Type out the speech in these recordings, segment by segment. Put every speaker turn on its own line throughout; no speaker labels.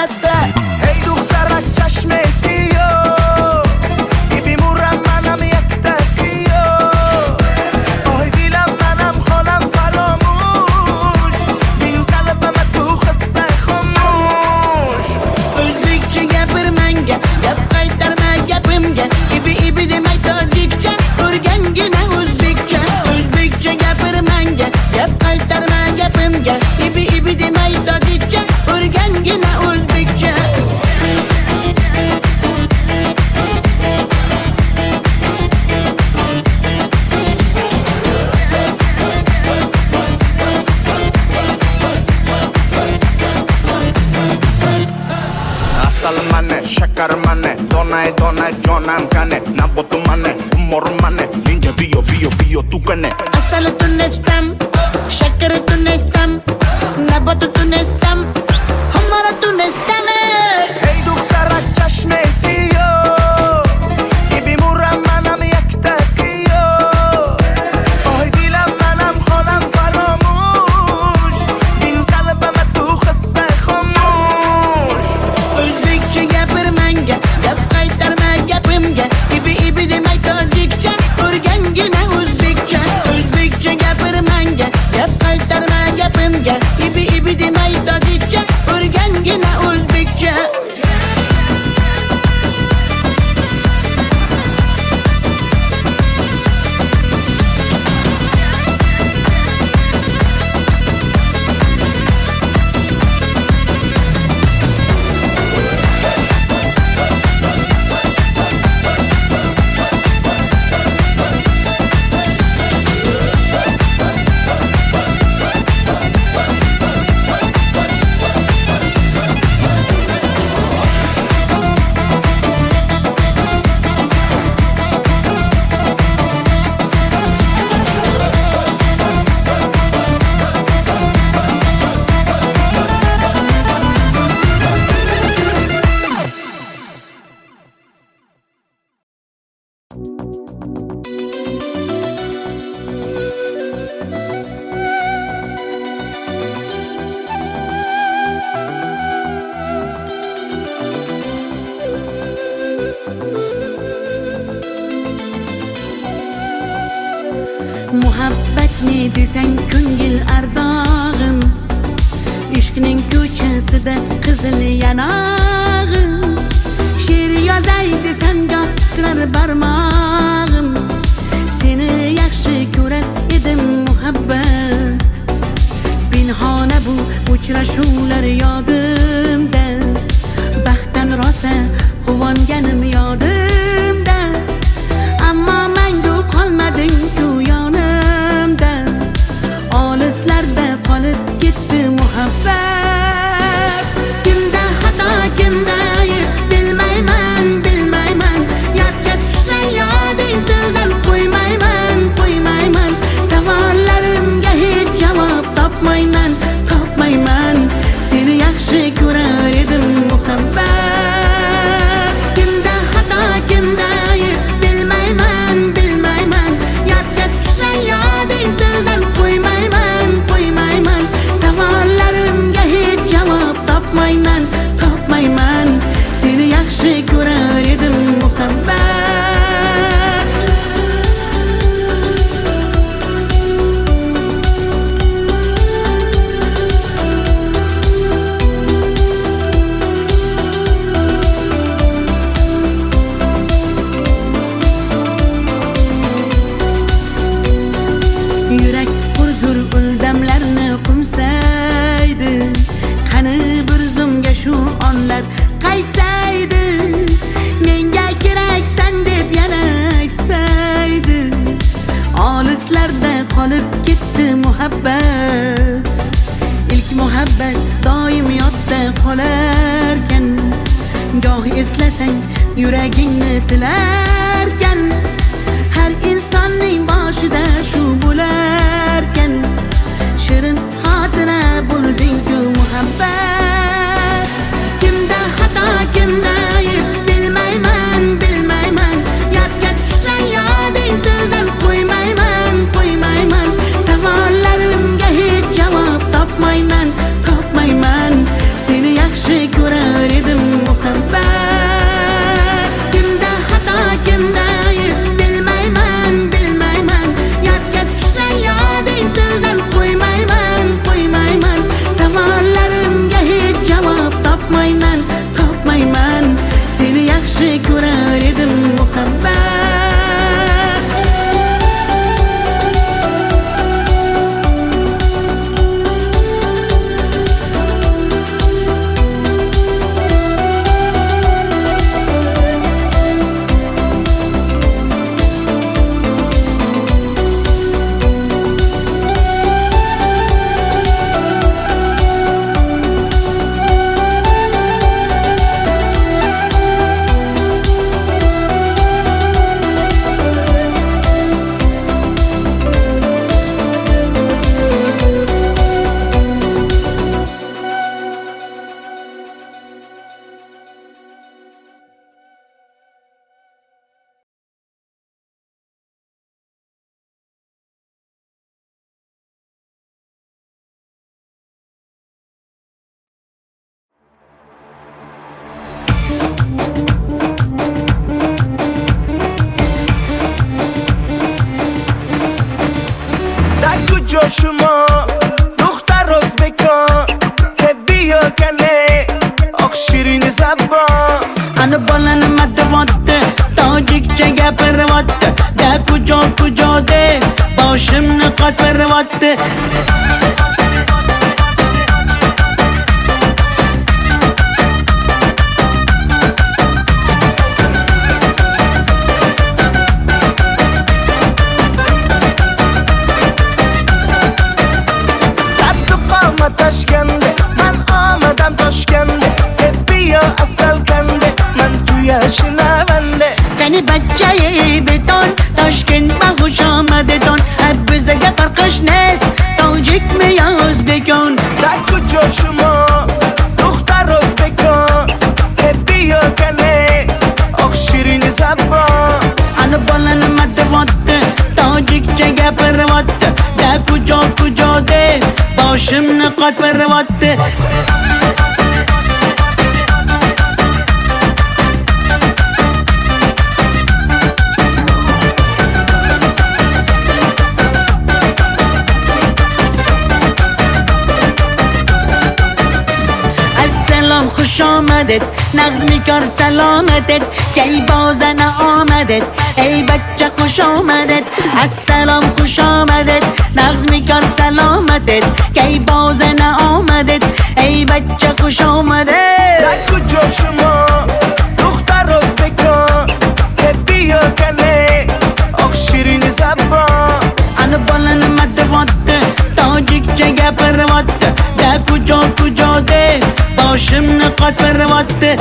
latta.
Hey دخترک چشمسی بیمورم منم یک تکیو آی دیلم منم خانم فراموش بین قلبم تو خسته خاموش
O'zbekcha gapir menga, gap qaytarma gapimga. Ibi demay tojikcha, o'rgangina o'zbekcha. O'zbekcha gapir menga, gap qaytarma gapimga. Ibi demay tojikcha, o'rgangina o'zbekcha.
Asal mane, shakar mane, donay donay jonam kane Nabotu mane, humor mane, ninja biyo tu kane
Asal tunestam, shakar tunestam, nabat tunestam, hamara tunestam.
Hey دخترک چشمسی بیمورم منم یک تکیو آی دیلم منم خانم فراموش بین قلبم تو خسته خاموش
O'zbekcha gapir menga, gap qaytarma gapimga. Ibi demay tojikcha, o'rgangina o'zbekcha. O'zbekcha gapir menga, gap qaytarma gapimga. Ibi demay tojikcha, o'rgangina o'zbekcha. Muhabbat ne desang ko'ngil ardog'im, ishqning ko'chasida qizil yanog'im. She'r yozay desam goh titrar barmog'im, seni yaxshi ko'rar edim muhabbat. Pinhona bu uchrashuvlar yodimda, baxtdan rosa quvonganim yodimda. Ammo mangu qolmading-ku yonimda, olislarda qolib ketdi muhabbat. Kimda xato, kimda ayb bilmayman, yodga tushsa yoding tildan qo'ymayman. Savollarimga hech javob topmayman. Seni yaxshi ko'rar edim muhabbat. Kimda xato, kimda ayb bilmayman, yodga tushsa yoding tildan qo'ymayman. Savollarimga hech javob topmayman. Seni yaxshi ko'rar edim muhabbat. Yurak hurgur uldamlarni qumsaydi, qani bir zumga shu onlar qaytsaydi. Menga keraksan deb yana aytsaydi, olislarda qolib ketdi muhabbat. İlk muhabbat doim yodda qolarkan, goh eslasang yuragingni tilarkan. Har insonning boshida shu bo'larkan, shirin xotira bo'lding-ku muhabbat. Kimda xato, kimda ayb bilmayman, yodga tushsa yoding tildan qo'ymayman. Savollarimga hech javob topmayman. Seni yaxshi ko'rar muhabbat. Kimda xato kimda ayb bilmayman bilmayman. Yodga tushsa yoding tildan qo'ymayman qo'ymayman. Savollarimga hech javob topmayman topmayman. Seni yaxshi ko'rar edim muhabbat.
شما دختر ازبکان بیا کنه آخ شیرین زبان
Ana balani matvatte tojikcha gapirvatte da kujo de boshimni qotvirvatte.
Toshkende man omadam Toshkende bia asal kande man tu yashnavande
Qani bachchayi beton Toshkent ma xush omadedon bizga farqish nest tojikmi yo o'zbekon.
da kujo shuma dukhtar o'zbekon bia kane oq shirin zabon
Ana balani matvatte tojikcha gapirvatte da kujo de boshimni qotvirvatte. Assalom xush omadet nag'zmi kor salomatet kay bozana omadet ey bachcha xush omadet. Assalom xush omadet nag'zmi kor salomatet kay bozana omadet ey bachcha xush omadet.
da kujo shuma dukhtar o'zbekon bia kane oq shirin zabon
Ana balani matvatte tojikcha gapirvatte da kujo de boshimni qotvirvatte.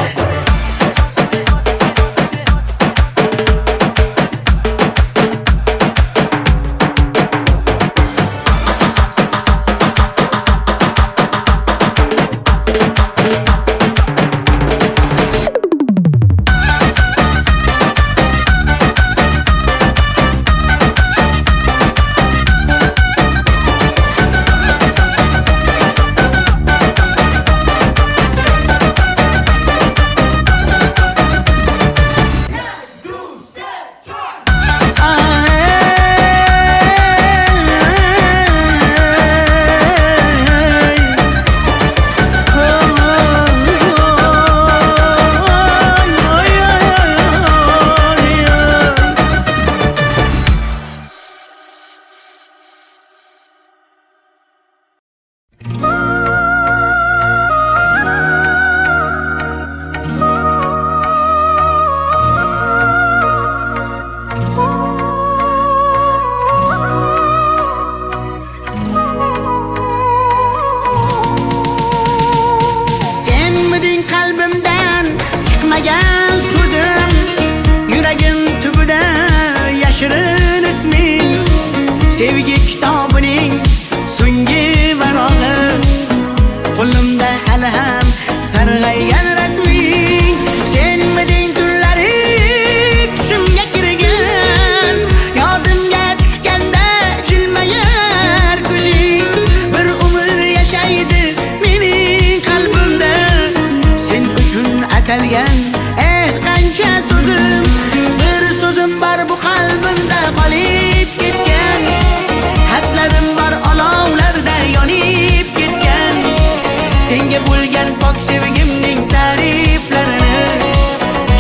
atalgan qancha so'zim, bir so'zim bor bu qalbimda qolib ketgan. Xatlarim bor olovlarda yonib ketgan. Senga bo'lgan pok sevgimning ta'riflarini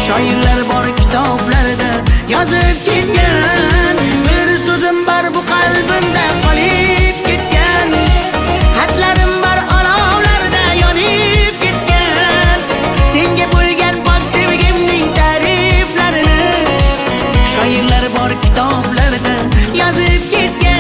shoirlar bor kitoblarda yozib ketgan. Bir so'zim bor bu qalbimda qolib ketgan. Xatlarim bor olovlarda yonib ketgan. Senga bo'lgan pok sevgimning ta'riflarini shoirlar bor kitoblarda yozib ketgan.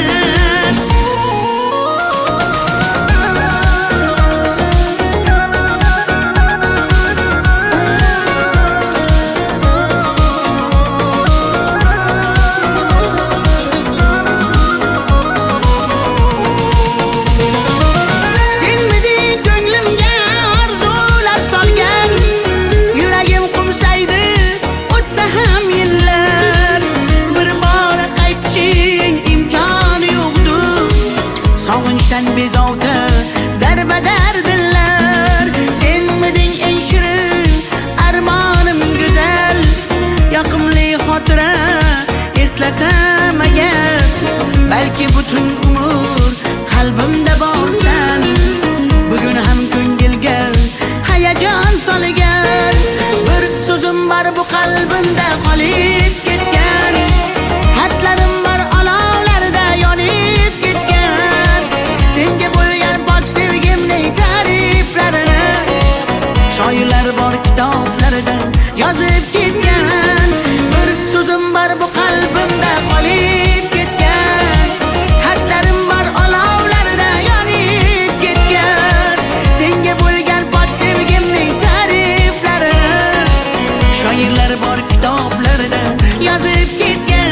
Bezovta darbadar dillar, senmiding eng shirin armonim go'zal. Yoqimli xotira eslasam agar, balki butun umr qalbimda borsan. Bugun ham ko'ngilga hayajon solgan. Bir so'zim bor bu qalbimda qolib ketgan. Xatlarim bor olovlarda yonib ketgan. Senga bo'lgan pok sevgimning ta'riflarini shoirlar bor kitoblarda yozib ketgan. Bir so'zim bor bu qalbimda qolib ketgan. Xatlarim bor olovlarda yonib ketgan. Senga bo'lgan pok sevgimning ta'riflarini shoirlar bor kitoblarda yozib ketgan.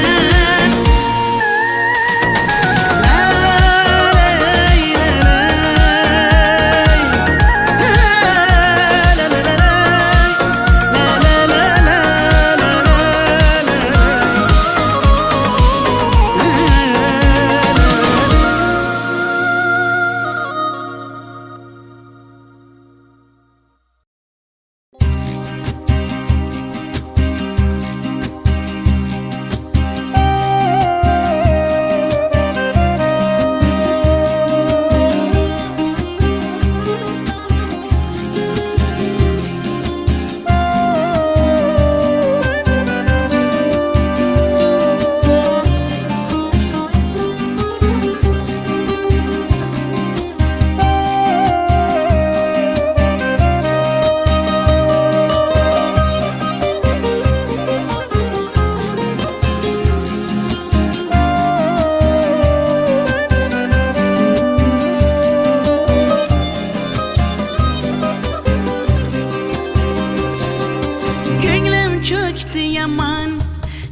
Yaman,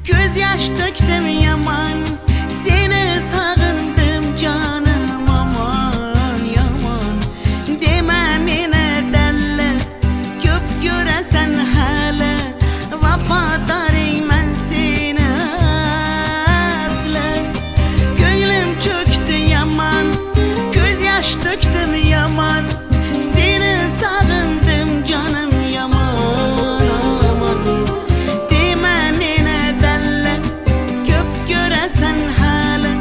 göz yaş döktüm yaman. Seni sağındım canım aman yaman. Deme mene delle, köp göresen hala. Vafadarım ben seni asla. Gönlüm çöktü yaman, göz yaş döktüm yaman. Seni sağındım canım yaman aman. Sen hala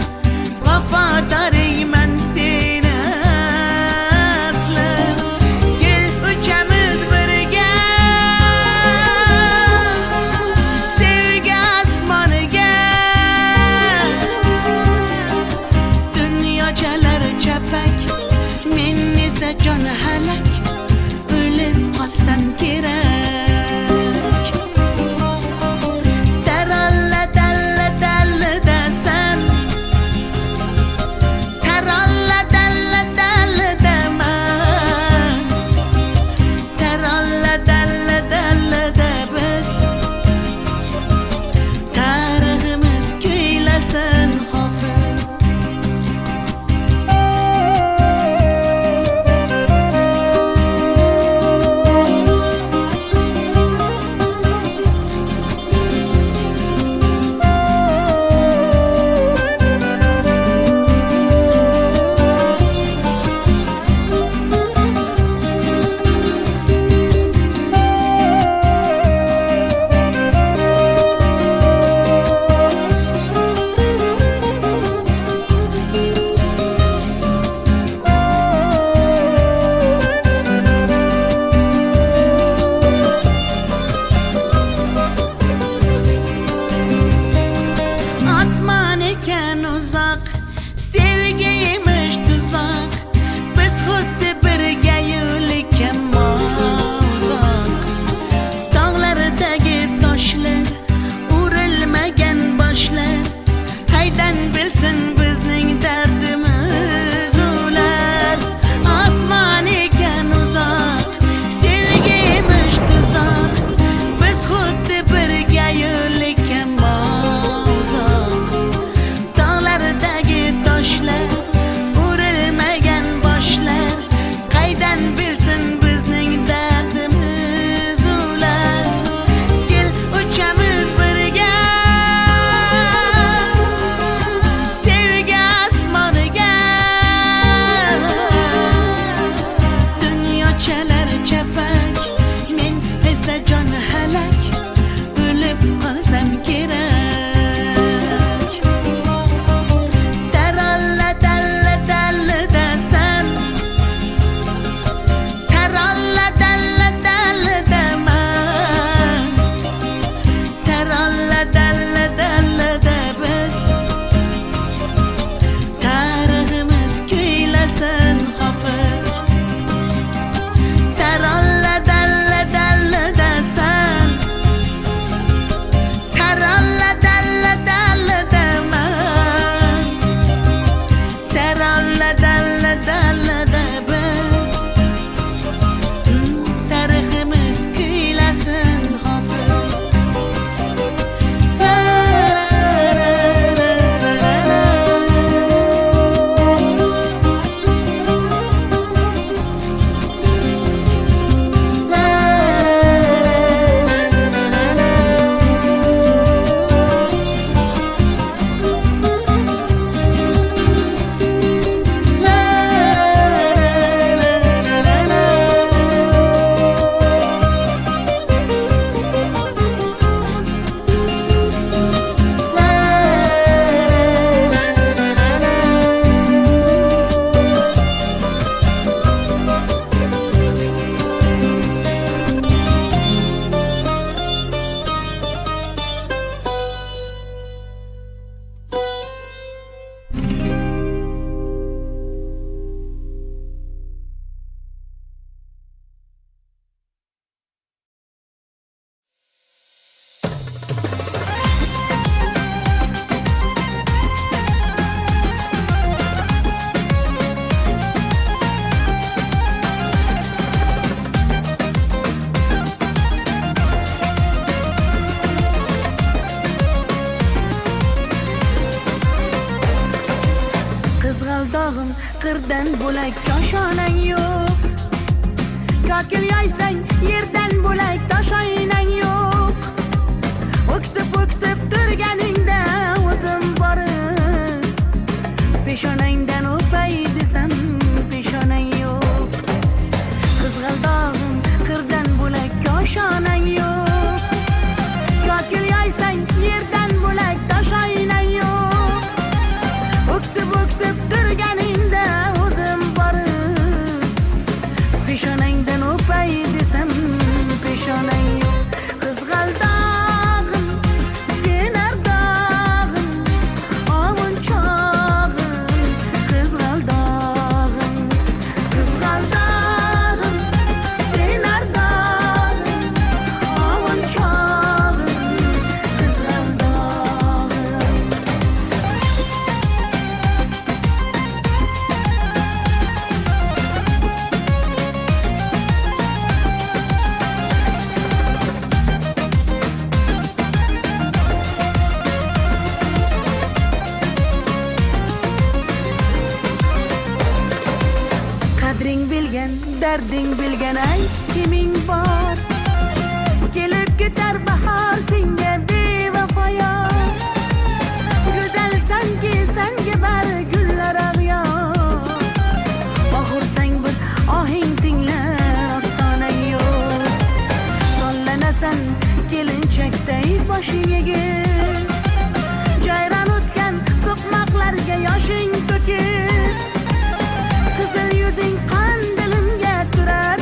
qirdan bo'lak koshonang yo'q. Kokil yoysang yerdan bo'lak toshoynang yo'q. O'ksib turganingda o'zim borib peshonangdan o'pay desam peshonang yo'q. Qizg'aldog'im qirdan bo'lak koshonang yo'q. Kokil yoysang yerdan bo'lak toshoynang yo'q. O'ksib turganingda o'zim borib peshonangdan o'pay desam peshonang yo'q. Qizg'aldog'im sen ardog'im ovun chog'im. Qizg'aldog'im sen ardog'im ovun chog'im. Qizg'aldog'im qadring bilgan, darding bilgan ayt kiming bor. Kelib ketar bahor senga bevafoyor. Go'zalsanki senga bari gullar ag'yor. Oxursang bir ohing tinglar ostonang yo'q. Sollanasan kelinchakday boshing egib. Jayron o'tgan so'qmoqlarga yoshing to'kib. Qizil yuzing qon dilimga turar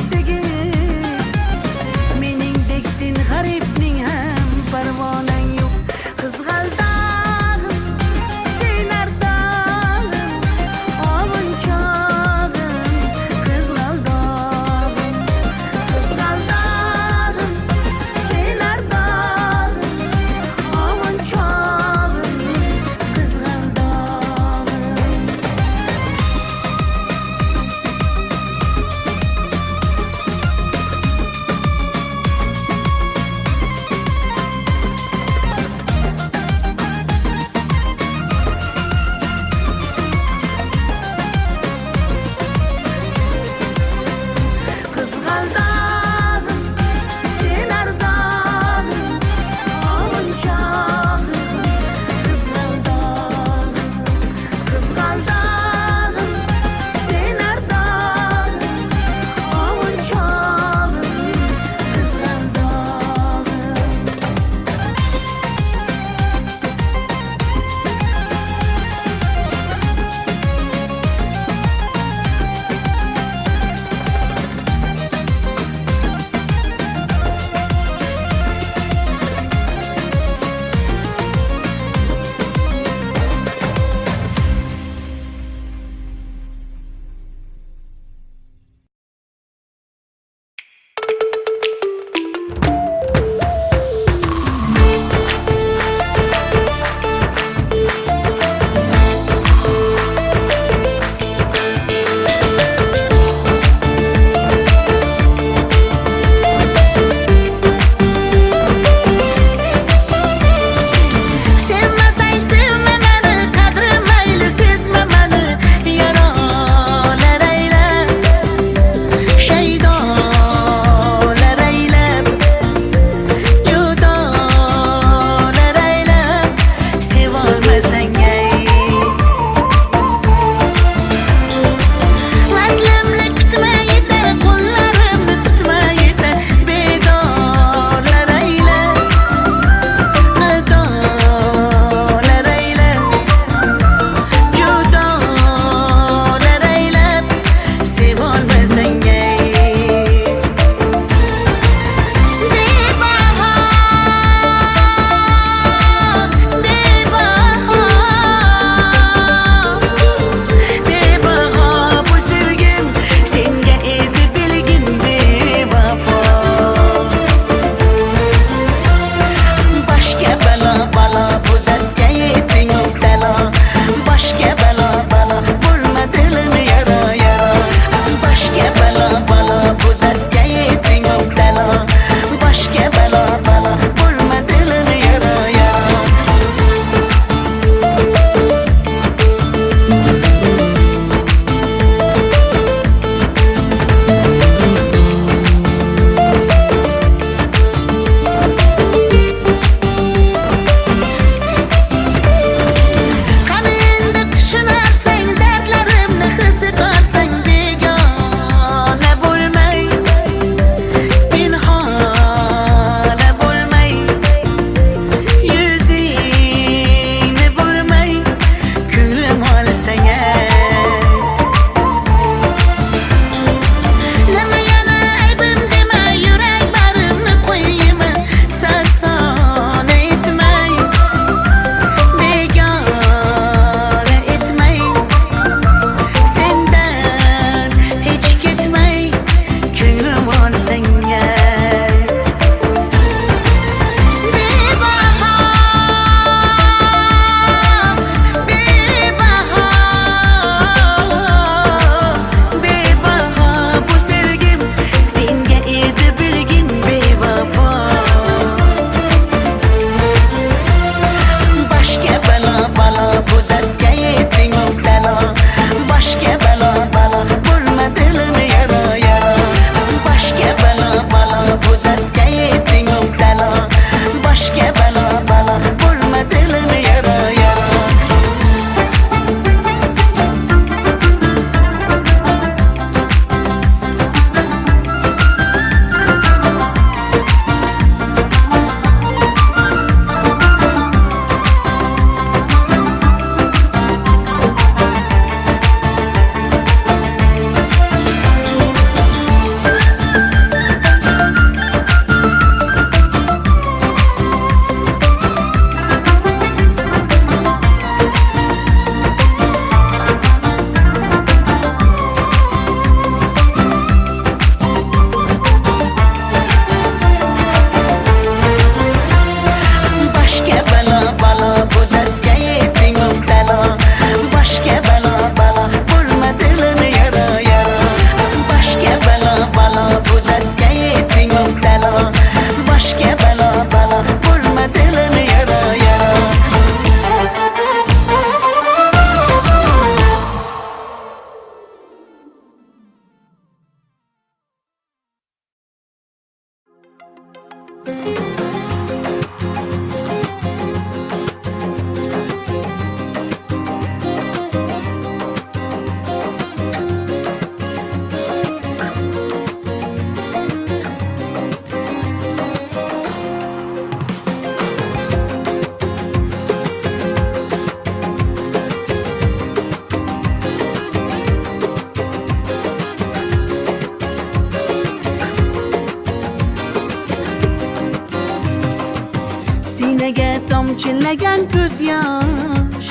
Sinaga tomchilagan ko'z yosh,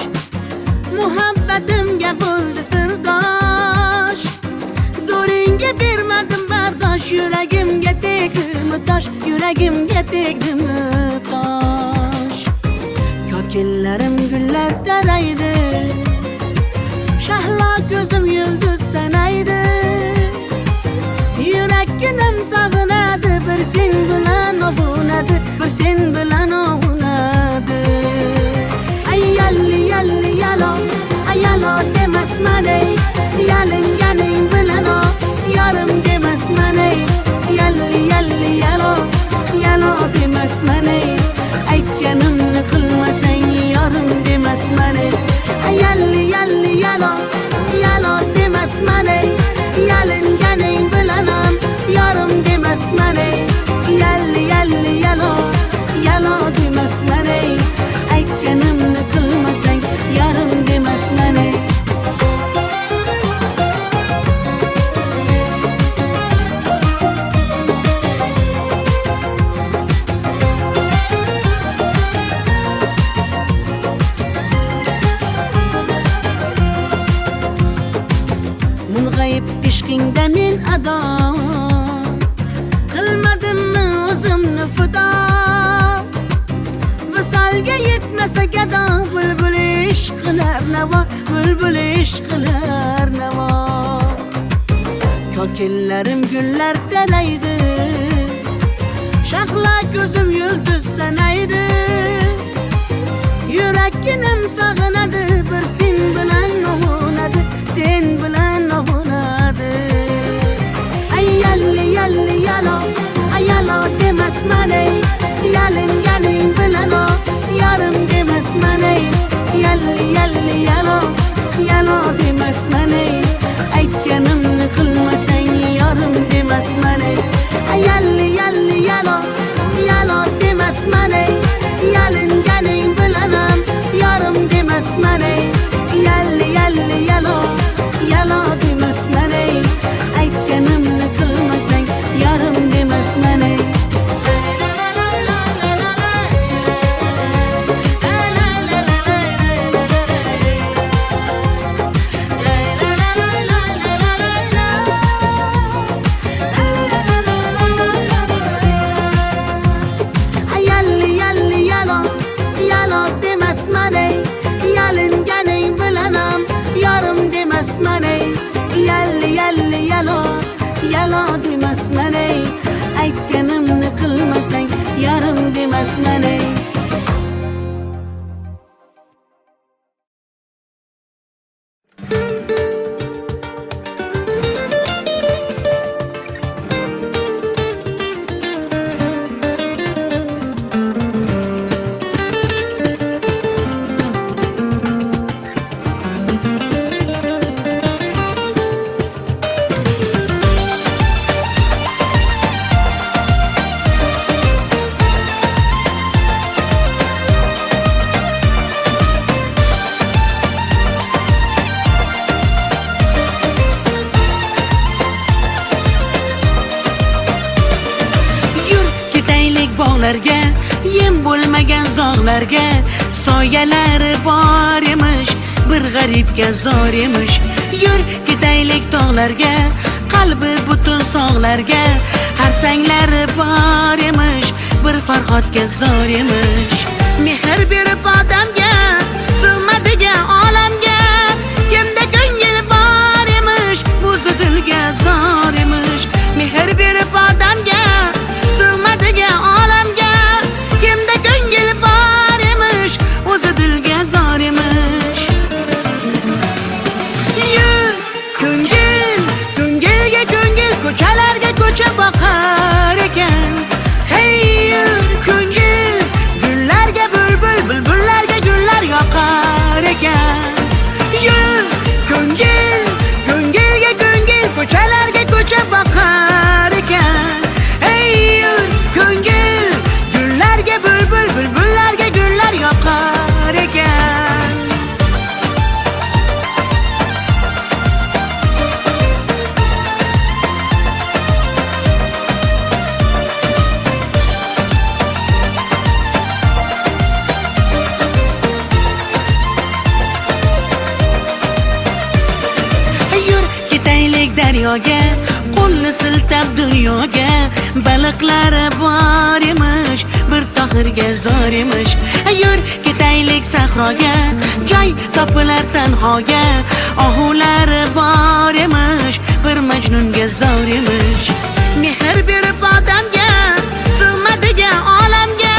muhabbatimga bo'ldi sirdosh. Zo'ringga bermadim bardosh, yuragimga tegdimi tosh, yuragimga tegdimi tosh. Kokillarim gullar taraydi, shahlo ko'zim yulduz sanaydi. Yurakkinam sog'inadi, bir sen bilan ovunadi, bir sen bilan ovunadi. Ay yalli yalli yalo, ay yalo demasman ey, yalinganing bilan o, yarim demasman ey. Yalli yalli yalo, yalo demasman ey, aytganimni qilmasang yarim demasman ey. Ay yalli yalli yalo, yalo demasman ey, yalinganing bilan ham yarim demasman ey. Yalli yalli yalo, yalo demasman ey, aytganimni qilmasang yarim demasman ey. Mung'ayib ishqingda men ado, qilmadimmi o'zimni fido. Visolga yetmasa gado, bulbul ishq qilar navo, bulbul ishq qilar navo. Kokillarim gullar taraydi, shahlo ko'zim yulduz sanaydi. Yurakkinam sog'inadi, bir sen bilan ovunadi, sen bilan ovunadi. Ay yalli yalli yalo, ay yalo demasman ey, yalinganing bilan o, yarim demasman ey. Yalli yalli yalo, yalo demasman ey, aytganimni qilmasang yarim demasman ey. Ay yalli yalli yalo, yalo demasman ey, yalinganing bilan ham yarim demasman ey. Yalli yalli yalo, yalo demasman ey, aytganimni qilmasang yarim demasman ey. Yalli yalli yalo, yalo demasman ey, yalinganing bilan ham yarim demasman ey. Yalli yalli yalo, yalo demasman ey, aytganimni qilmasang yarim demasman ey. Bog'larga, yem bo'lmagan zog'larga, soyalari bor emish, bir g'aribga zor emish. Yur ketaylik tog'larga, qalbi butun sog'larga, harsanglari bor emish, bir farhodga zor emish. Mehr berib odamga, sig'madigan olamga, kimda ko'ngil bor emish, o'zi dilga zor emish. Mehr berib odamga, sig'madigan olamga, kimda ko'ngil bor emish, o'zi dilga zor emish. Yur ko'ngil, ko'ngilga ko'ngil, ko'chalarga ko'cha boqar ekan. Hey yur daryoga, qo'lni siltab dunyoga. Baliqlari bor emish, bir tohirga zor emish. Yur ketaylik sahroga, joy topilar tanhoga. Ohulari bor emish, bir majnunga zor emish. Mehr berib odamga, sig'madigan olamga.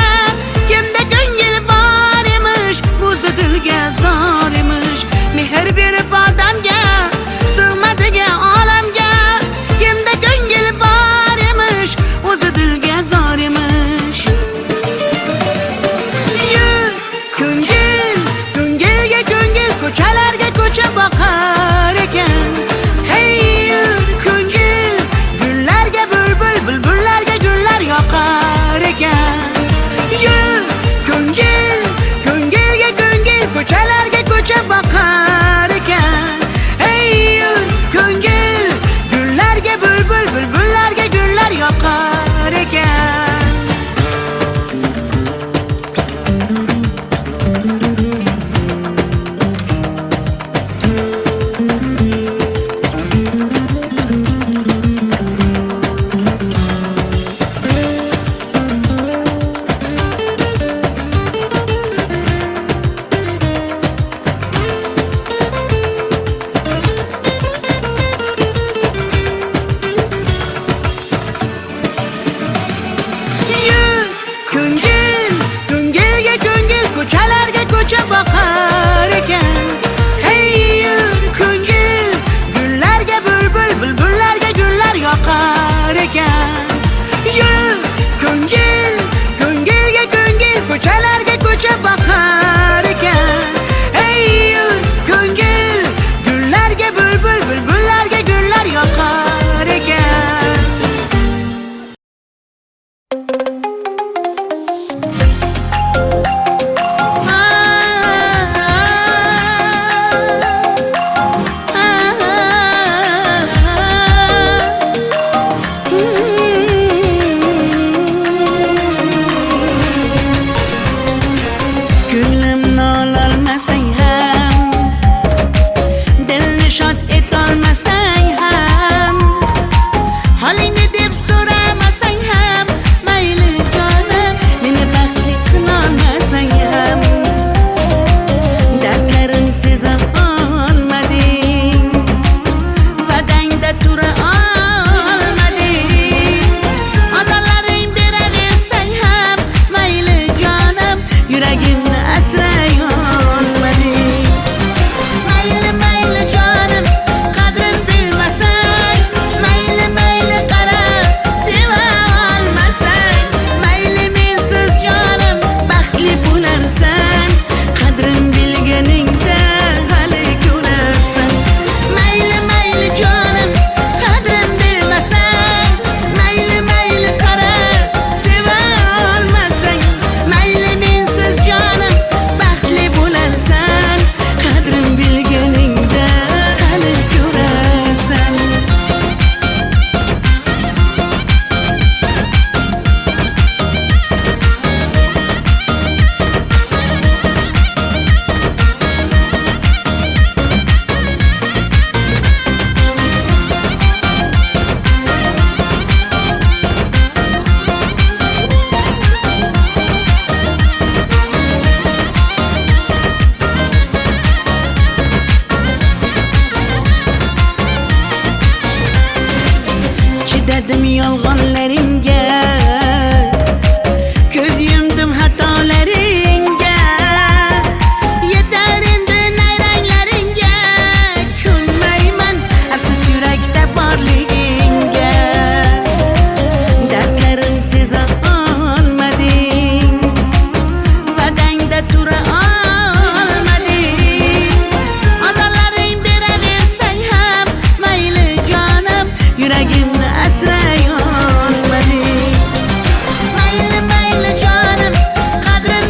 Kimda ko'ngil bor emish, o'zi dilga zor emish. Mehr berib odamga, sig'madigan olamga. Kimda ko'ngil bor emish, o'zi dilga zor emish. Yur ko'ngil, ko'ngilga ko'ngil, ko'chalarga ko'cha boqar ekan. Hey yur ko'ngil, gullarga bulbul, bulbullarga gullar yoqar ekan. Yur ko'ngil, ko'ngilga ko'ngil, ko'chalarga ko'cha boqar ekan. Hey yur ko'ngil, gullarga bulbul, bulbullarga gullar yoqar ekan. Yur ko'ngil, ko'ngilga ko'ngil, ko'chalarga ko'cha boqar ekan. Hey yur ko'ngil, gullarga bulbul, bulbullarga gullar yoqar ekan. Yur ko'ngil, ko'ngilga ko'ngil, ko'chalarga ko'cha boqar ekan. Hey yur ko'ngil, gullarga bulbul, bulbullarga gullar yoqar ekan. Ko'nglimni ololmasang ham, dilni shod etolmasang ham, holingni deb so'ramasang ham, mayli jonim, meni baxtli qilolmasang ham, dardlarim seza olmading, va'dangda tura olmading, ozorlaring beraversang ham, mayli jonim, yuragimni asray olmading. Mayli mayli jonim, qadrin bilmasang, mayli mayli qarab seva olmasang, mayli mensiz jonim baxtli bo'larsan, qadrin bilganingda hali ko'rarsan. Mayli mayli jonim, qadrin bilmasang, mayli mayli qarab seva olmasang, mayli mensiz jonim baxtli bo'larsan, qadrin bilganingda hali ko'rarsan. Chidadim yolg'onlaringga, ko'z yumdim xatolaringga. Yetar endi nayranglaringga, ko'nmayman afsus yurakda borligingga. Dardlarim seza olmading, va'dangda tura olmading, ozorlaring beraversang ham, mayli jonim, yuragimni asray olmading. Mayli mayli jonim, qadrin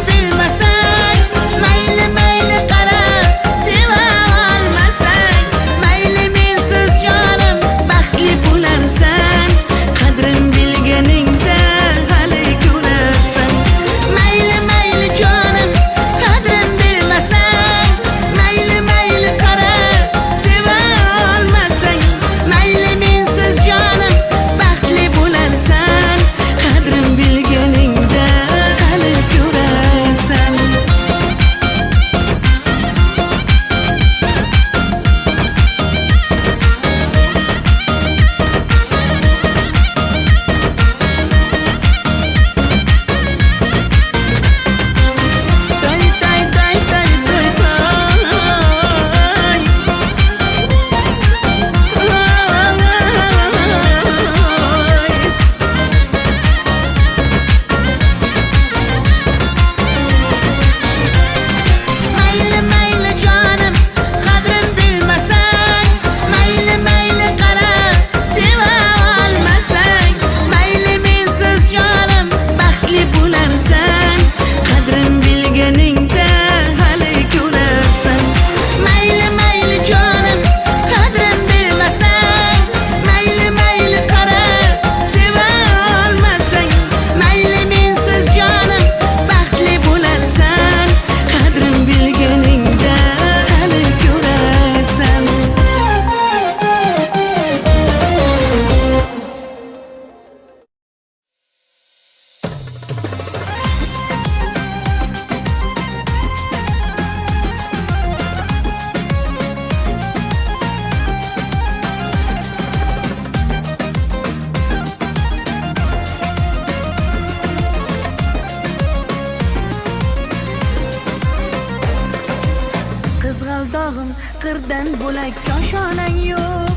qirdan bo'lak koshonang yo'q.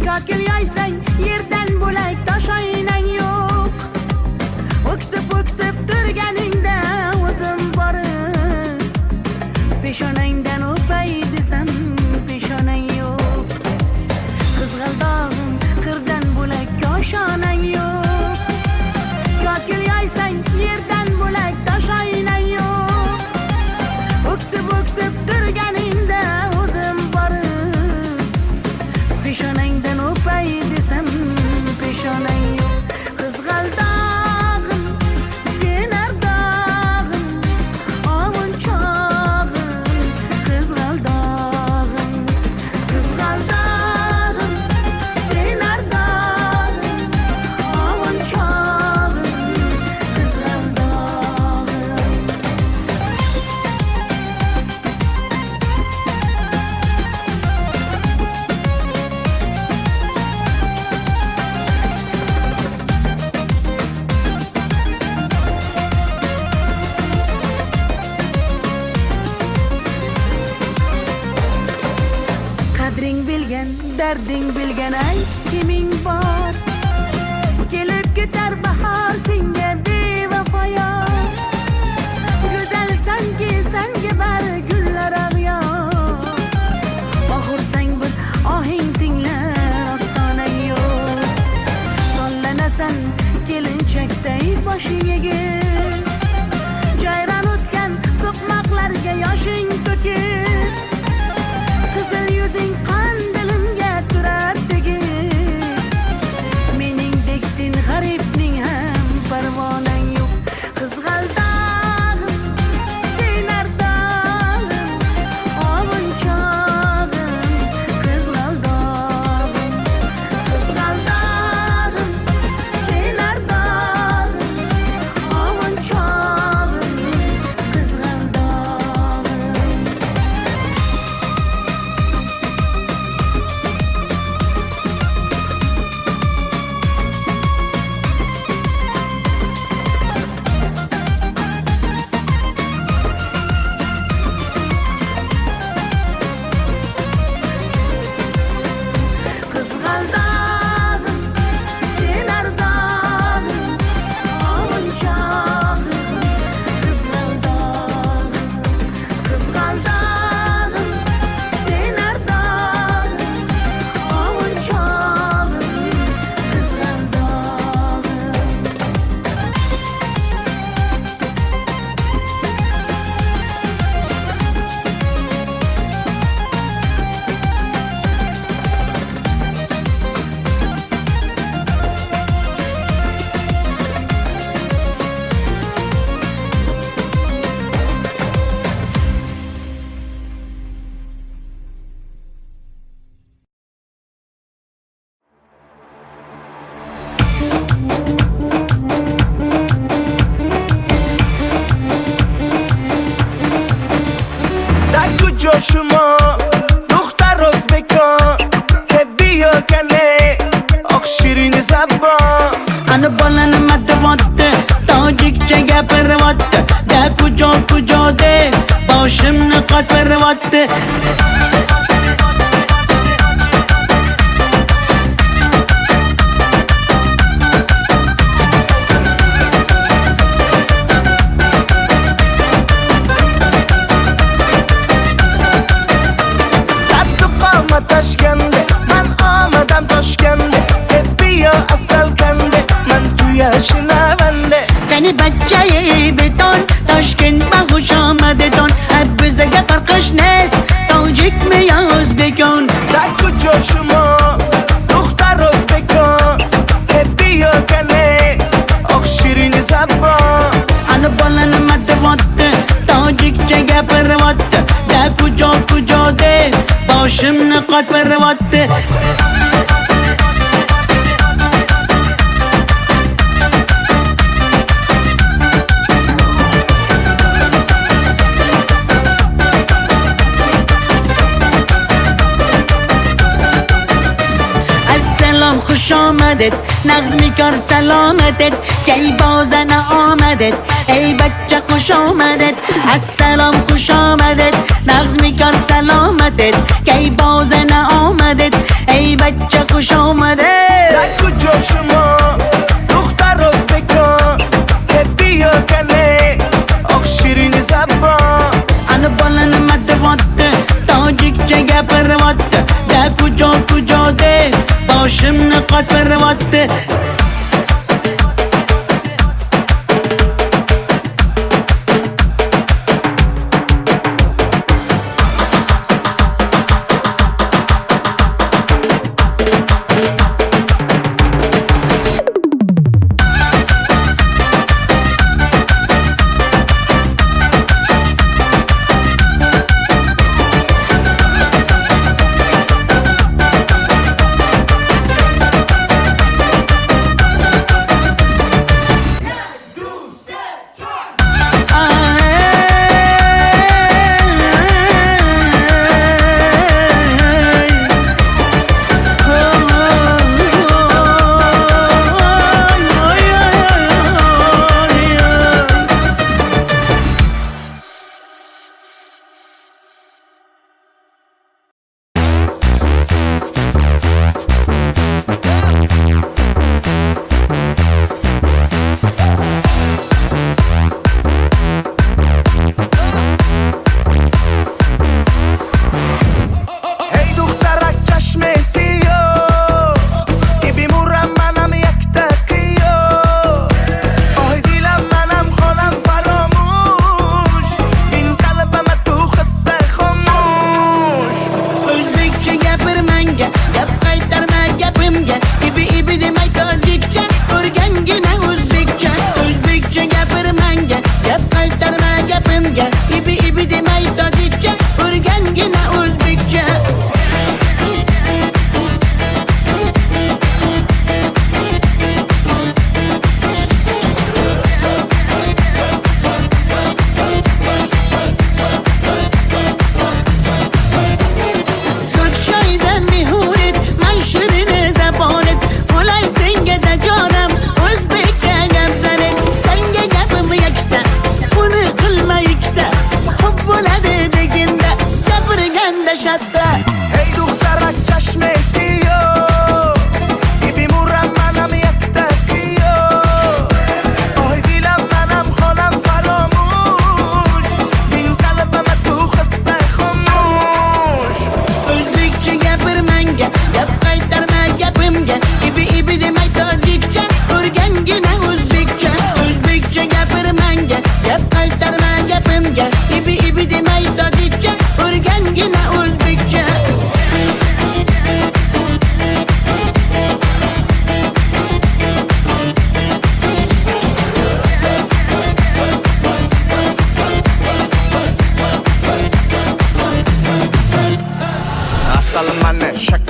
Kokil yoysang yerdan bo'lak toshoynang yo'q. O'ksib turganingda o'zim borib peshonangdan o'pay desam peshonang yo'q. Qizg'aldog'im qirdan bo'lak koshonang yo'q. Kokil yoysang yerdan bo'lak toshoynang yo'q. O'ksib turganingda o'zim borib peshonangdan o'pay desam peshonang yo'q. Qizg'aldog'im sen ardog'im ovunchog'im. Qizg'aldog'im sen ardog'im ovunchog'im. Qizg'aldog'im qadring bilgan, darding bilgan ayt kiming bor. Kelib ketar bahor senga bevafoyor. Go'zalsanki senga bari gullar ag'yor. Oxursang bir ohing tinglar ostonang yo'q. Sollanasan kelinchakday boshing egib. Jayron o'tgan so'qmoqlarga yoshing to'kib. Qizil yuzing qandilimga turar tegib. Meningdek sen g'aribning ham parvonang yo'q. Qizg'aldog'im sen ardog'im ovunchog'im. Qizg'aldog'im sen ardog'im ovunchog'im. Qizg'aldog'im Qizg'aldog'im sen ardog'im ovunchog'im. Qizg'aldog'im sen ardog'im ovunchog'im. Qizg'aldog'im
دکو جاشما دختر ازبکان بیا کنه آخ شیرین زبان.
Ana bolani madavatte tojikcha gapirvatte. Da kujo de boshimni qotvirvatte.
Qaddi qomat tashkanda man omadam toshkanda. Bia asal kanda man tuya shinavanda.
Qani bachchayi beton Toshkent bag'ush omadedon. Bizga farqish nest tojikmi yo o'zbekon.
دکو جاشما دختر ازبکان بیا کنه آخ شیرین زبان.
Ana bolani madavatte tojikcha gapirvatte. Da kujo de boshimni qotvirvatte. Assalom xush omadet nagz mikor salomatet. Kay bozana omadet ey bachcha xush omadet. Assalom xush omadet nagz mikor salomatet. آمدت کی باز آمدت ای بچه خوش آمدت
در کجا شما دختر ازبکان که بیا کنه آخ شیرین زبان
انا بالن مدواته تاجیک چگه پرواته در کجا ده باشم نقاط پرواته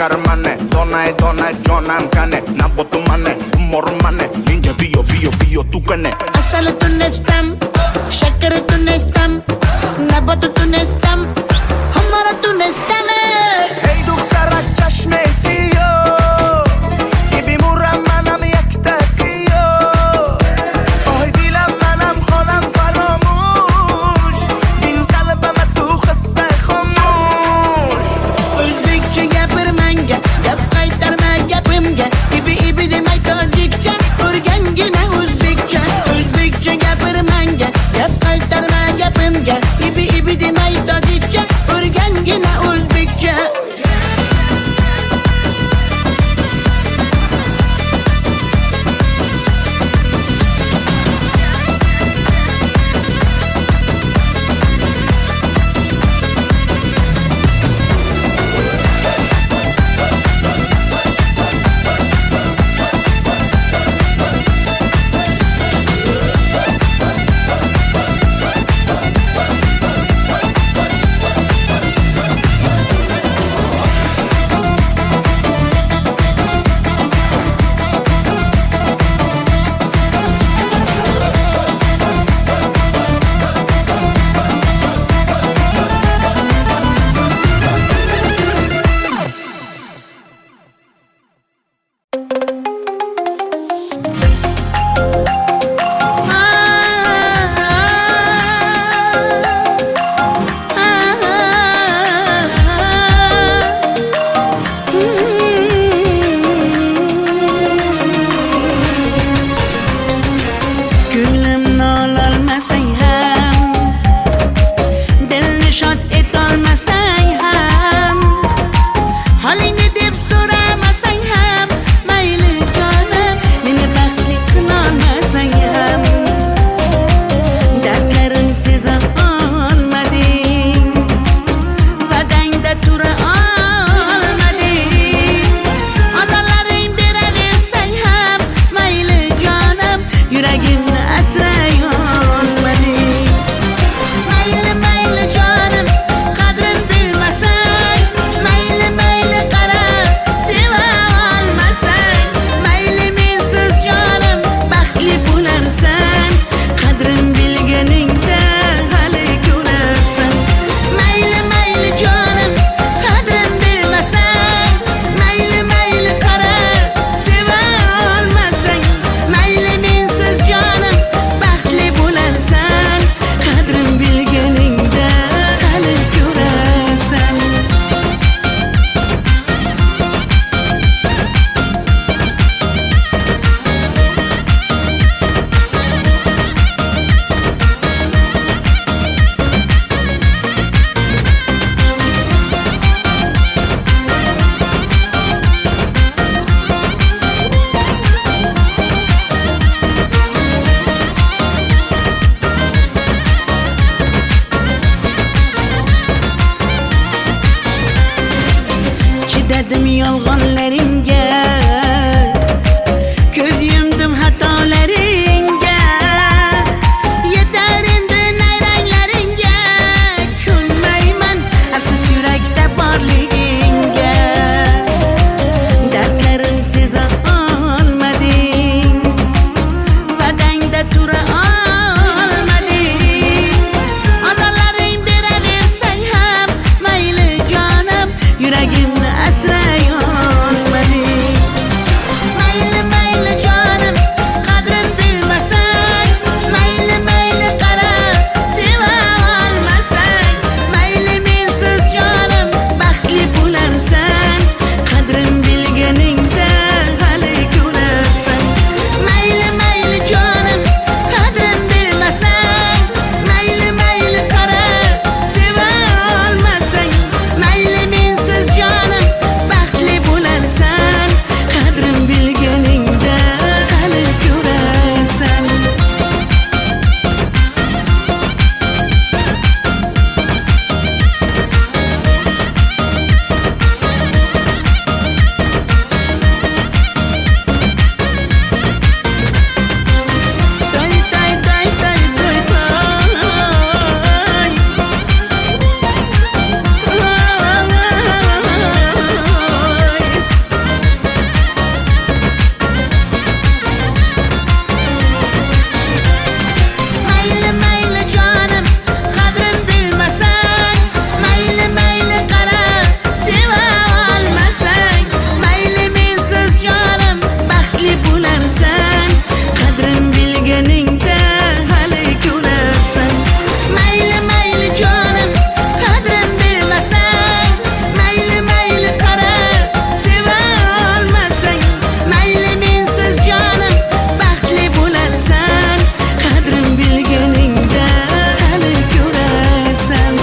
şeker mane Donay canam kane Nabotu mane, humor mane Ninja biyo tu kane
Asal tu nestem, şeker tu nestem Nabotu tu nestem, humor tu nestem
Hey دخترک چشم سیاه
O'zbekcha gapirmanga Inandim yolg'onlaringga, ko'z yumdim xatolaringga. Yetar endi nayranglaringga, kulmayman afsus yurakda borligingga. Dardlarim seza olmading, va'dangda tura olmading. Azorlaring beraversang ham mayli jonim, yuragimni asray olmading. Mayli mayli jonim, qadrin bilmasang, mayli mayli qara, seva olmasang, mayli mensiz jonim baxtli bo'larsan, qadrin bilganingda hali ko'rarsan. Mayli mayli jonim, qadrin bilmasang, mayli mayli qara, seva olmasang, mayli mensiz jonim baxtli bo'larsan, qadrin bilganingda hali ko'rarsan. Tay tay tay tay tay Mayli mayli jonim, qadrin bilmasang, mayli mayli qara, seva olmasang, mayli mensiz jonim baxtli bo'larsan, qadrin bilganingda hali ko'rarsan. Mayli mayli jonim, qadrin bilmasang, mayli mayli qara, seva olmasang, mayli mensiz jonim baxtli bo'larsan, qadrin bilganingda hali ko'rarsan.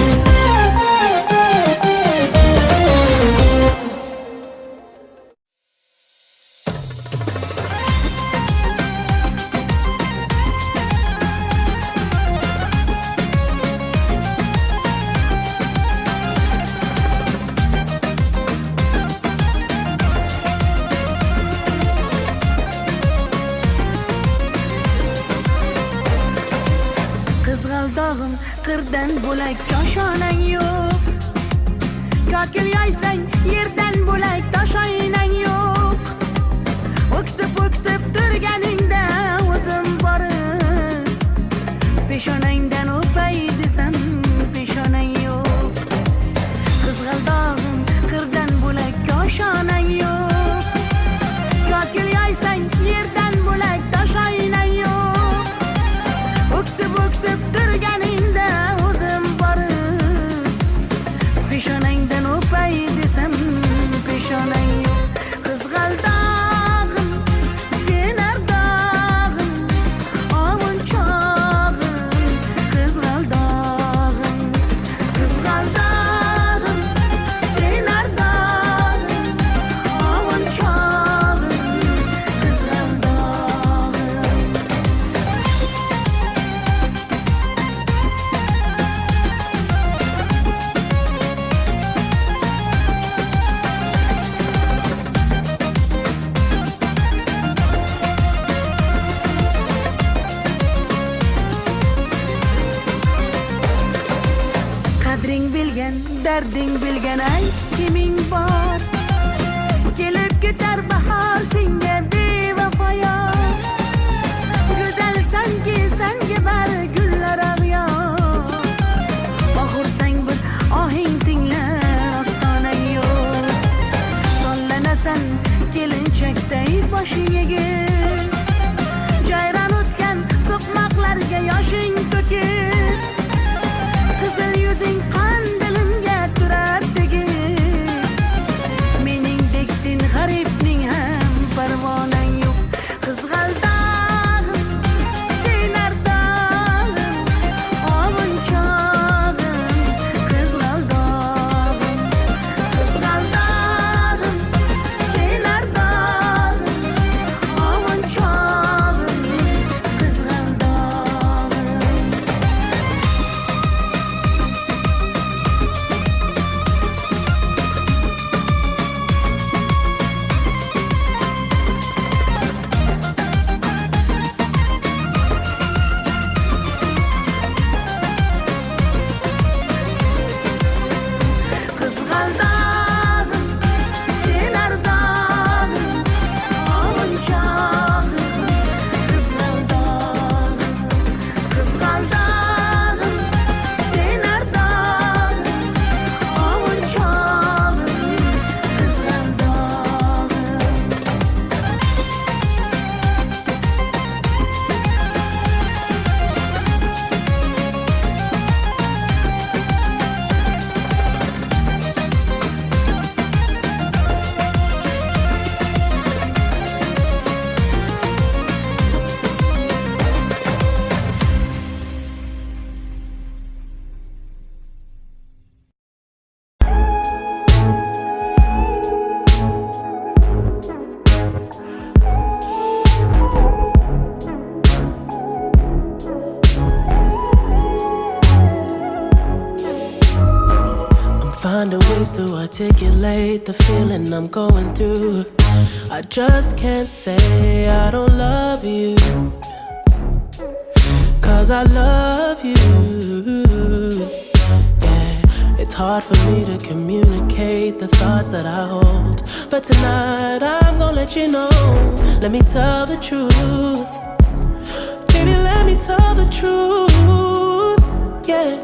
Qizg'aldog'im qirdan bo'lak koshonang yo'q. Kokil yoysang yerdan bo'lak toshoynang yo'q. O'ksib o'ksib turganingda o'zim borib, peshonangdan o'pay desam peshonang yo'q. Qizg'aldog'im qirdan bo'lak koshonang yo'q. Kokil yoysang yerdan bo'lak toshoynang yo'q. O'ksib o'ksib turganingda o'zim borib, peshonangdan o'pay desam peshonang yo'q. Qizg'aldog'im, sen ardog'im, ovun chog'im. Qizg'aldog'im, qizg'aldog'im, sen ardog'im, ovun chog'im. Qizg'aldog'im. Qadring bilgan, darding bilgan, ayt kiming bor. Kelib ketar bahor senga bevafoyo. Go'zalsanki senga bari gullar ag'yor. Oxursang bir ohing tinglar ostonang yo'q. Sollanasan kelinchakday boshing egib, jayron o'tgan so'qmoqlarga yoshing to'kib. Qizil yuzing qon dilimga turar tegib, meningdek sen g'aribning ham parvonang yo'q.
Find a ways to articulate the feeling I'm going through. I just can't say I don't love you, 'cause I love you. Yeah, it's hard for me to communicate the thoughts that I hold, but tonight I'm gonna let you know. Let me tell the truth. Baby, let me tell the truth. Yeah,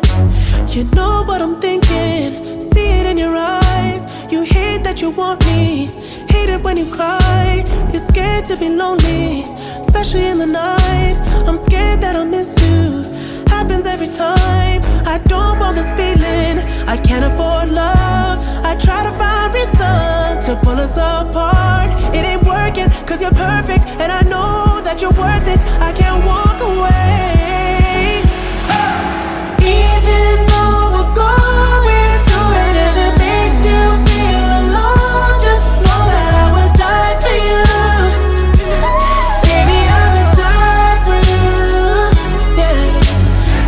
you know what I'm thinking. See it in your eyes. You hate that you want me. Hate it when you cry. You're scared to be lonely, especially in the night. I'm scared that I'll miss you. Happens every time. I don't want this feeling. I can't afford love. I try to find reason to pull us apart. It ain't working, 'cause you're perfect, and I know that you're worth it. I can't walk away. Even though we're going through it and it makes you feel alone, just know that I would die for you. Baby, I would die for you. Yeah.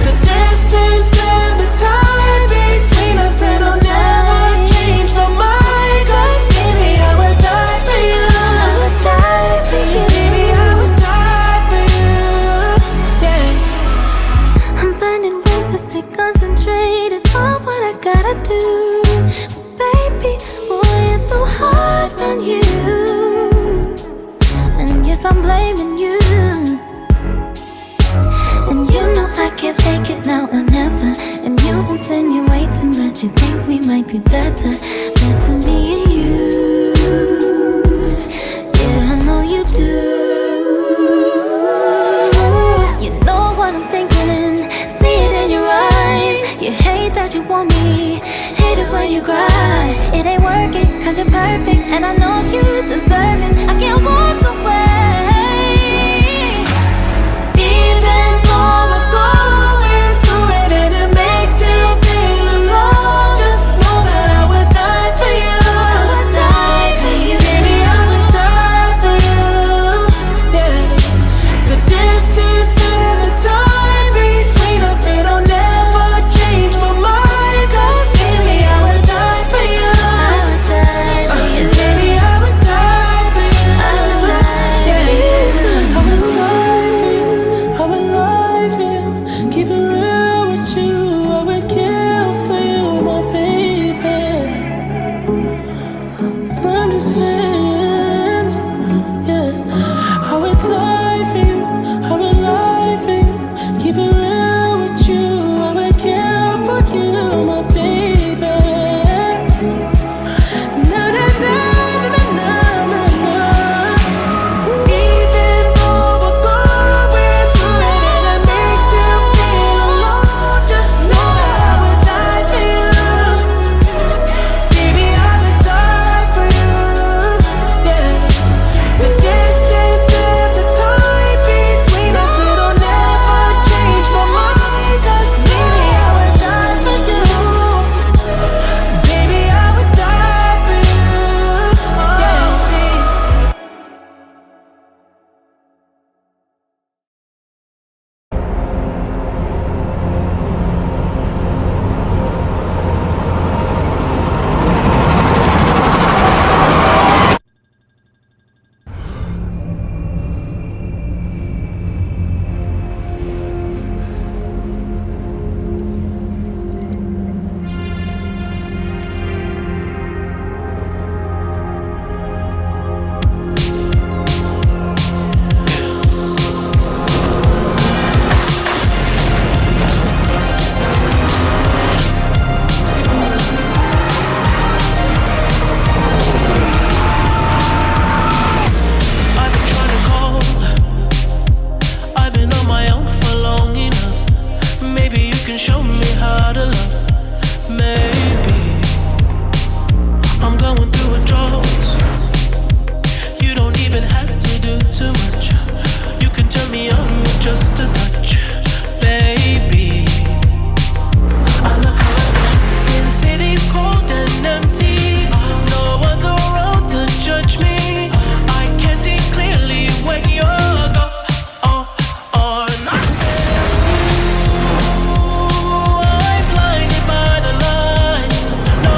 The distance and the time between us, it'll never change my mind. 'Cause baby, I would die for you. I would die for you. Baby, I would die for you. Yeah.
I'm finding ways to stay concentrated on what I gotta do. Baby, boy, it's so hard on you. And yes, I'm blaming you. And you know I can't fake it now or never. And you insinuating that you think we might be better. Better me and you. Yeah, I know you do. You know what I'm thinking. See it in your eyes. You hate that you want me. Hate it when you cry. It ain't working, 'cause you're perfect, and I know you deserve it. I can't walk away. Even though we're going through it and it makes you feel alone, just know that I would die for you. I would die for you.
Baby, I would die for you. Yeah. The distance and the time between us, it'll never change my mind. 'Cause baby, I would die for you.
I would die for you.
Baby, I would die for you.
I would die for you.
I would die for you. I would lie for you. Keep it real with you. I would kill for you, my baby. I'm just saying, yeah. I would die for you. I would lie for you. Keep it real with you. I would kill for you, my baby. Na na na na na na na. Even though we're going through it and it makes you feel alone, just know that I would die for you. Baby, I would die for you. Yeah. The distance and the time between us, it'll never change my mind. 'Cause baby, I would die for you. Baby, I would die for you. Yeah. I've been trying to call. I've been on my own for long enough. Maybe you can show me how to love. Maybe I'm going through a drought. You don't even have to do too much. You can turn me on with just a touch, baby. I look around, see the city's cold and empty. No one's around to judge me. I can see clearly when you're gone. And I said, ooh, I'm blinded by the lights. No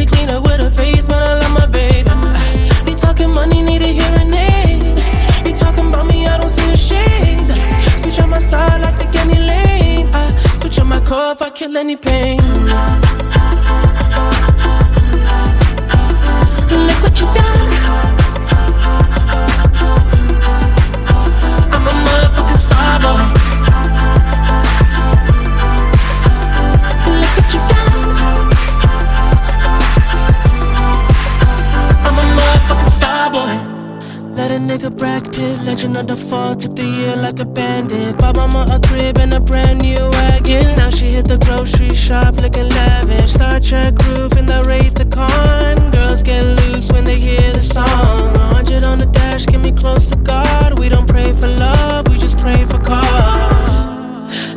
she clean up with her face, man, I love my baby. You talking money, need a hearing aid. You talking about me, I don't see a shade. Switch on my side, I take any lane. I switch on my core if I kill any pain. Look what you done. I'm a motherfucking star boy. Look what you done. I'm a motherfucking star boy. Let a nigga Brad Pitt, legend of the fall, took the year like a bandit. Bought mama a crib and a brand new wagon. Now she hit the grocery shop looking lavish. Star Trek roof in the Wraith the Con. Girls get loose when they hear the song. 100 on the dash, get me close to God. We don't pray for love, we just pray for cause.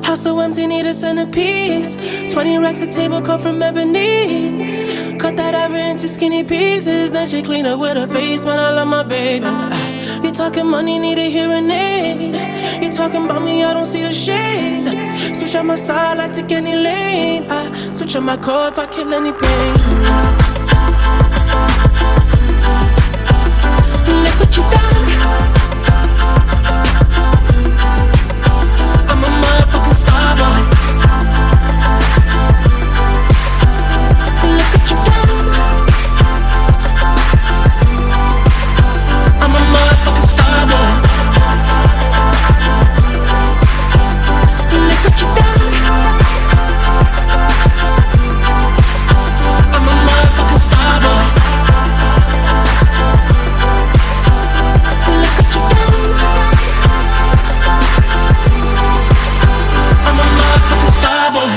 House so empty, need a centerpiece. 20 racks a table come from ebony. Cut that ever into skinny pieces. Then she clean up with her face, man, I love my baby. You talking money, need a hearing aid. You talking about me, I don't see the shade. Switch on my side, I take any lane. I switch on my core if I kill any pain. Look what you done. I'm a motherfucking star boy. Look what you done. I'm a motherfucking star boy. Look what you done. I'm a motherfucking star boy. Look what you done. I'm a motherfucking star boy.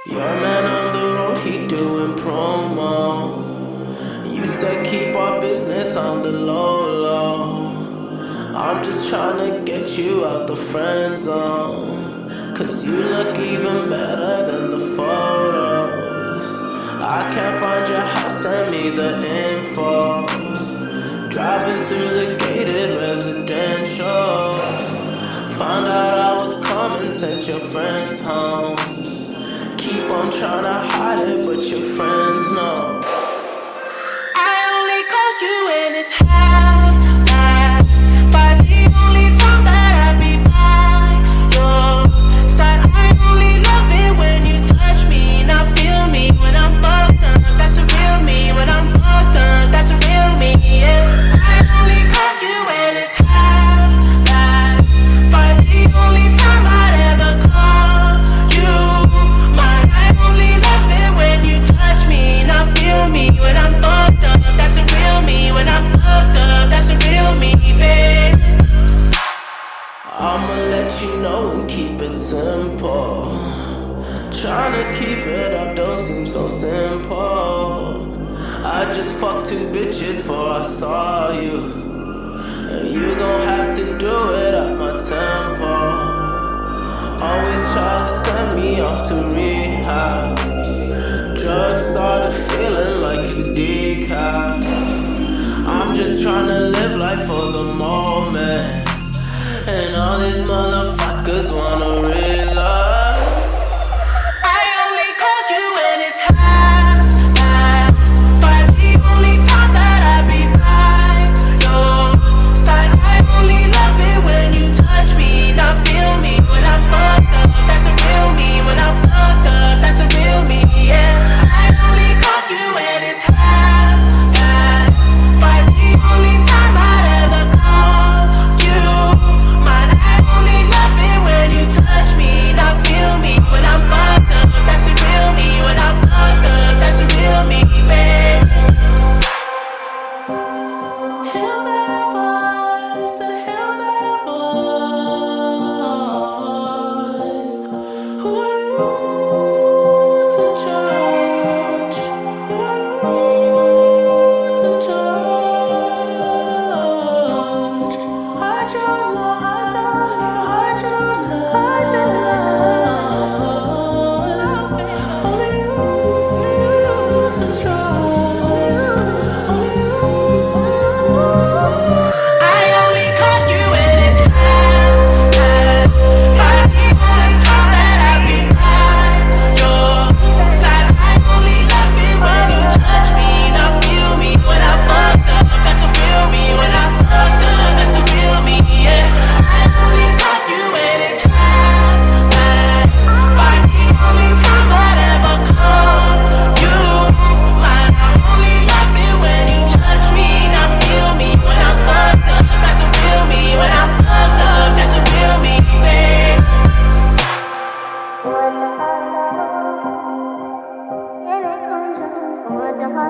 Your man on the road, he doing promo. You said keep our business on the low. I'm just tryna get you out the friend zone. Cause you look even better than the photos. I can't find your house, send me the info. Driving through the gated residential. Found out I was coming, sent your friends home. Keep on tryna hide it, but your friends know. I only call you when it's half-past, but the only time that I be by your side. I only love it when you touch me, not feel me when I'm fucked up. That's a real me when I'm fucked up. That's a real me, yeah. I only call you when it's half-past, but the only time I'd ever call you mine. I only love it when you touch me, not feel me when I'm fucked up. That's a real me when I'm fucked up. That's a real me, babe. I'ma let you know and keep it simple. Tryna keep it up don't seem so simple. I just fucked 2 bitches before I saw you, and you gon' have to do it at my tempo. Always try to send me off to rehab. Drugs started feeling like it's decaf. I'm just tryna live life for the moment, and all these motherfuckers wanna realize. I only call you when it's half-past, but the only time that I be by your side. I only love it when you touch me, not feel me when I'm fucked up. That's a real me when I'm fucked up. That's a real me. Your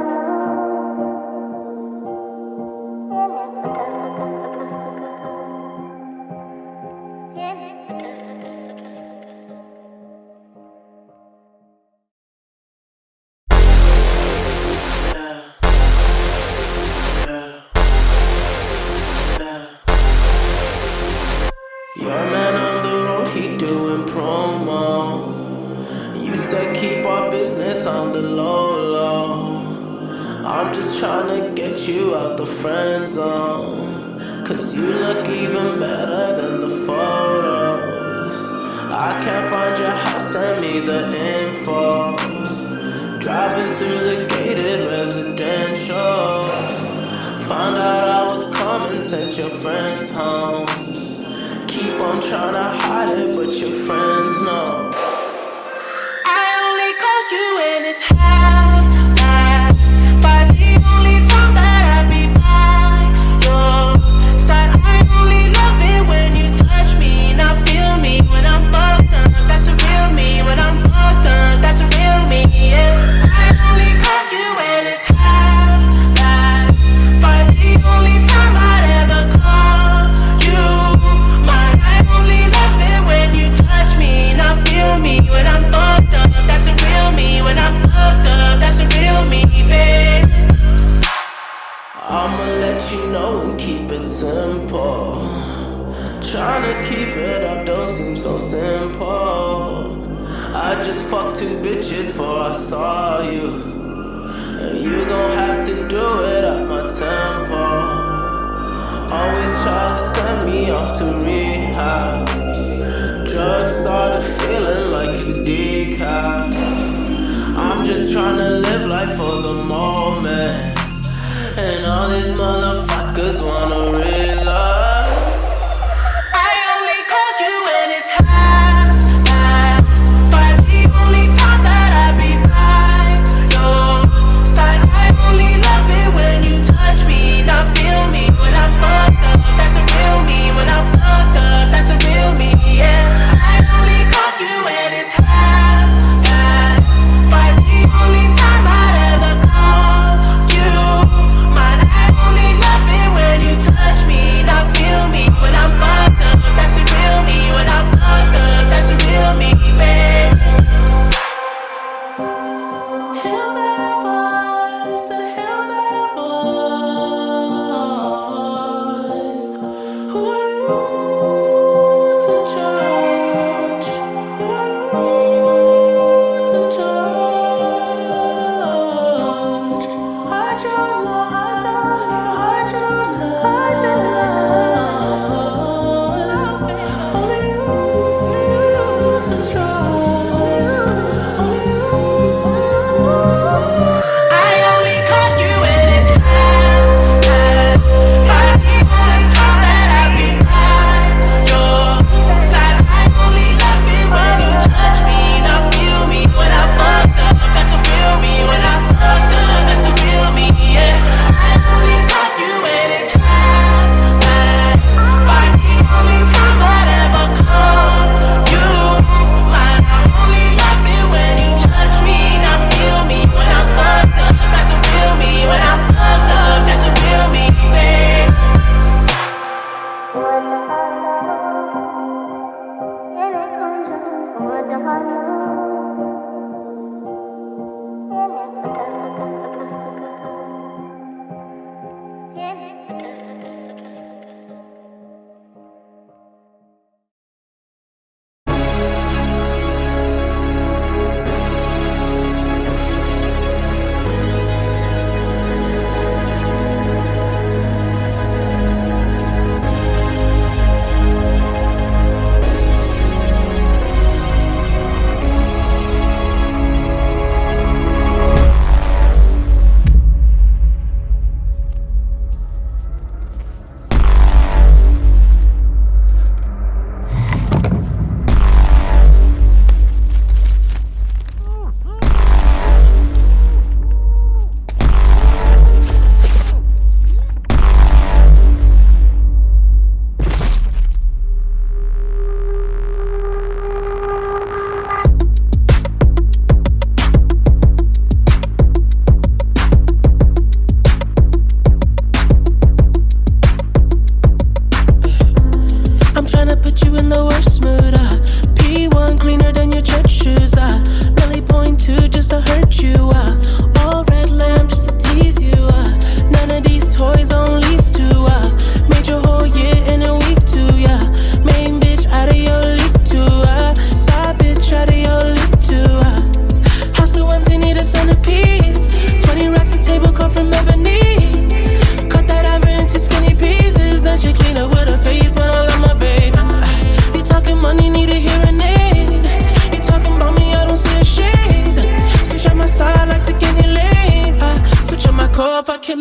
man on the road, he doing promo. You said keep our business on the low. I'm just tryna get you out the friend zone, 'cause you look even better than the photos. I can't find your house, send me the info. Driving through the gated residential, found out I was coming, sent your friends home. Keep on trying to hide it, but your friends know. I only call you when it's half-past, but the only time that I be by your side. I only love it when you touch me, not feel me when I'm fucked up. That's a real me when I'm fucked up. That's a real me, yeah. I only call you when it's half-past, but the only time I'd ever call you mine. I only love it when you touch me, not feel me when I'm fucked up. That's a real me when I'm fucked up. That's a real me, babe. I'ma let you know and keep it simple. Tryna keep it up don't seem so simple. I just fucked 2 bitches before I saw you, and you gon' have to do it at my tempo. Always try to send me off to rehab. Drugs started feeling like it's decaf. I'm just tryna live life for the moment, and all these motherfuckers wanna realize. I only call you when it's half-past, but the only time that I be by your side. I only love it when you touch me, not feel me when I'm fucked up. That's a real me when I'm fucked up. That's a real me, yeah. I only call you when it's half-past, but the only time I'd ever call you mine. I only love it when you touch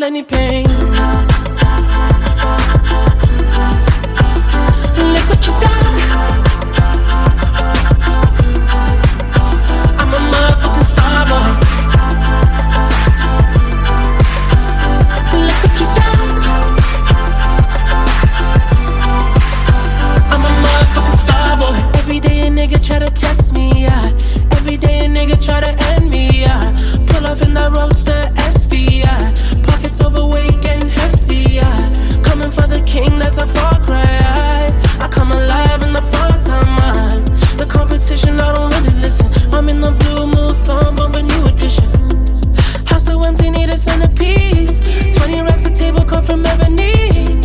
kill any pain. Look what you done. I'm a motherfucking star boy. Look what you done. I'm a motherfucking star boy. Every day a nigga try to test me, yeah. Every day a nigga try to end me, yeah. Pull off in that roadster SV, yeah. Pockets overweight, getting hefty, yeah. Coming for the king, that's a far cry. I come alive in the fall time, man. The competition, I don't really listen. I'm in the blue moon song, bumping new edition. House so empty, need a centerpiece. 20 racks a table come from ebony.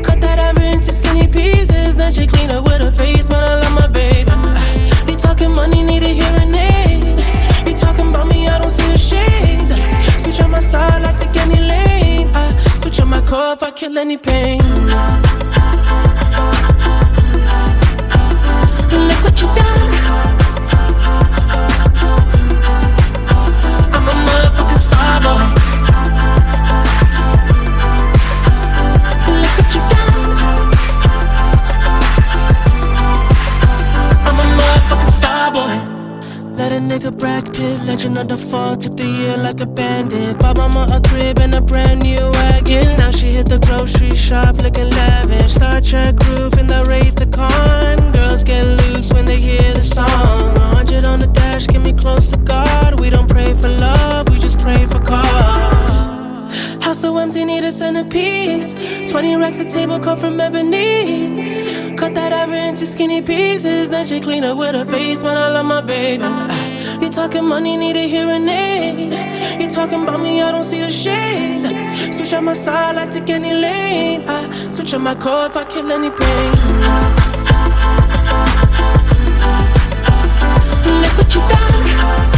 Cut that ever into skinny pieces. Then she clean up with her face, man, I love my baby. You talking money, need a hearing aid. You talking about me, I don't see a shade. Switch on my side, I take any lane. I switch on my core if I kill any pain. Look what you done. I'm a motherfucking star boy. Look what you done. I'm a motherfucking star boy. Let a nigga Brad Pitt, legend of the fall, took the year like a bandit. Bought mama a crib and a brand new wagon. Now she hit the grocery shop looking lavish. Star Trek roof in the Wraith the Con. Girls get loose when they hear the song. 100 on the dash, get me close to God. We don't pray for love, we just pray for cause. House so empty, need a centerpiece. 20 racks a table come from ebony. Cut that ever into skinny pieces. Then she clean up with her face, man, I love my baby. You talking money, need a hearing aid. You talking about me, I don't see the shade. Switch on my side, I take any lane. I switch on my core if I kill any pain. Look what you done.